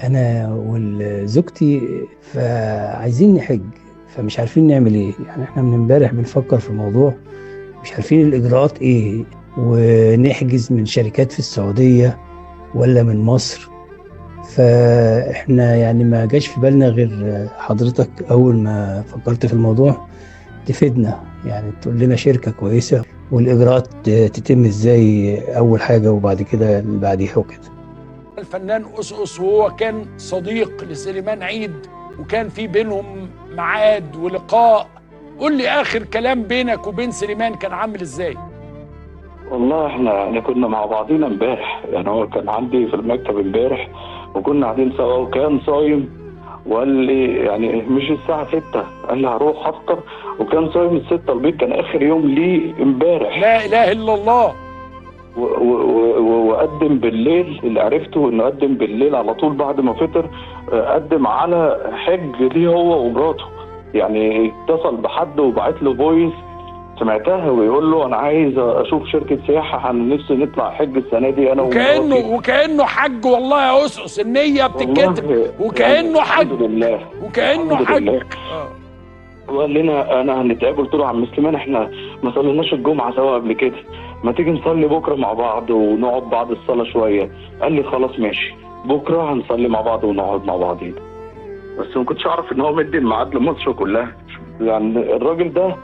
انا وزوجتي فعايزين نحج، فمش عارفين نعمل ايه. يعني احنا من امبارح بنفكر في الموضوع، مش عارفين الاجراءات ايه، ونحجز من شركات في السعودية ولا من مصر. فاحنا يعني ما جاش في بالنا غير حضرتك، اول ما فكرت في الموضوع تفيدنا، يعني تقول لنا شركة كويسة والاجراءات تتم ازاي اول حاجة، وبعد كده اللي بعديها وكده. الفنان أسقس وهو كان صديق لسليمان عيد، وكان في بينهم ميعاد ولقاء. قول لي آخر كلام بينك وبين سليمان كان عامل ازاي؟ والله احنا كنا مع بعضينا امبارح، يعني هو كان عندي في المكتب امبارح وكنا قاعدين سوا وكان صايم، وقال لي يعني مش الساعة 6، قال لي هروح افطر، وكان صايم الستة البيت، كان اخر يوم ليه امبارح. لا إله إلا الله. وقدم بالليل، اللي عرفته انه قدم بالليل على طول بعد ما فطر، قدم على حج ليه هو ومراته. يعني اتصل بحد وبعت له فويس سمعتها، ويقول له انا عايز اشوف شركه سياحه، انا نفسي نطلع حج السنه دي انا ومراتي. وكأنه حج والله يا أسقس، النية بتتكتب وكأنه حج. الحمد لله، وكأنه الحمد حج. لله. وقال لنا انا هنتقابل، قلت له يا عم سليمان احنا ما صليناش الجمعه سوا قبل كده، ما تيجي نصلي بكره مع بعض ونقعد بعد الصلاه شويه. قال لي خلاص ماشي، بكره هنصلي مع بعض ونقعد مع بعضين. بس ما كنتش اعرف ان هو مدي الميعاد لمصر كلها. يعني الراجل ده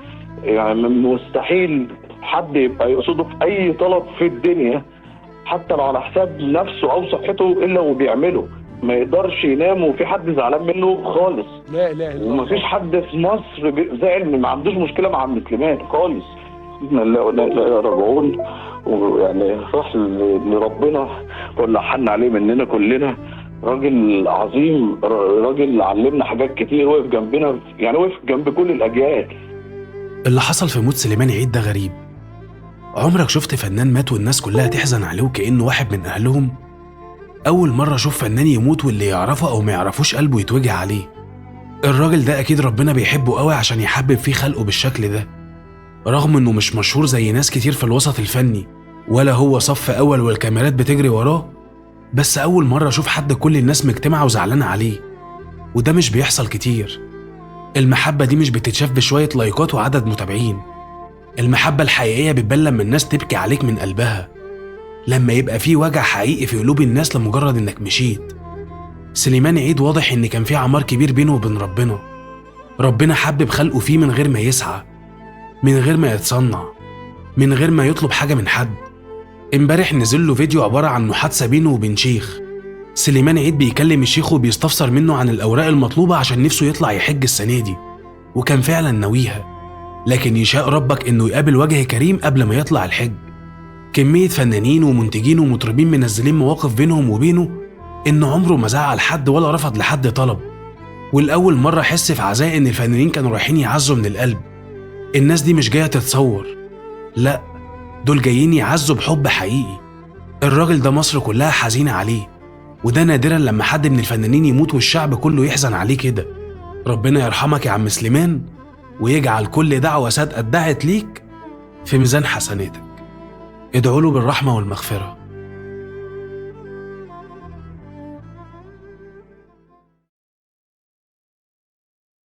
يعني مستحيل حد يبقى يقصده في اي طلب في الدنيا، حتى لو على حساب نفسه او صحته، الا وبيعمله. ما يقدرش ينام وفي حد زعلان منه خالص. لا اله الا الله. ومفيش حد في مصر زعل، ما عندوش مشكله مع المسلمين خالص. لا راجعون، ويعني راح لربنا ولا حن عليه مننا كلنا. راجل عظيم، راجل علمنا حاجات كتير، وقف جنبنا، يعني وقف جنب كل الاجيال. اللي حصل في موت سليمان عيد ده غريب. عمرك شفت فنان مات والناس كلها تحزن عليه وكأنه واحد من أهلهم؟ أول مرة أشوف فنان يموت واللي يعرفه أو ما يعرفوش قلبه يتوجع عليه. الراجل ده أكيد ربنا بيحبه قوي عشان يحبب فيه خلقه بالشكل ده، رغم إنه مش مشهور زي ناس كتير في الوسط الفني، ولا هو صف أول والكاميرات بتجري وراه. بس أول مرة أشوف حد كل الناس مجتمعة وزعلانة عليه، وده مش بيحصل كتير. المحبة دي مش بتتشاف بشوية لايكات وعدد متابعين. المحبة الحقيقية بتبان لما الناس تبكي عليك من قلبها، لما يبقى فيه وجع حقيقي في قلوب الناس لمجرد انك مشيت. سليمان عيد واضح ان كان فيه عمار كبير بينه وبين ربنا. ربنا حبب خلقه فيه من غير ما يسعى، من غير ما يتصنع، من غير ما يطلب حاجة من حد. امبارح نزل له فيديو عبارة عن محادثة بينه وبين شيخ. سليمان عيد بيكلم الشيخ وبيستفسر منه عن الأوراق المطلوبة عشان نفسه يطلع يحج السنة دي، وكان فعلا ناويها، لكن يشاء ربك انه يقابل وجه كريم قبل ما يطلع الحج. كمية فنانين ومنتجين ومطربين منزلين مواقف بينهم وبينه انه عمره ما زعل حد ولا رفض لحد طلب. والأول مرة أحس في عزاء ان الفنانين كانوا رايحين يعزوا من القلب. الناس دي مش جاية تتصور، لا، دول جايين يعزوا بحب حقيقي. الراجل ده مصر كلها حزينة عليه، وده نادرا لما حد من الفنانين يموت والشعب كله يحزن عليه كده. ربنا يرحمك يا عم سليمان، ويجعل كل دعوة صادقة اتدعت ليك في ميزان حسناتك. ادعوا له بالرحمة والمغفرة.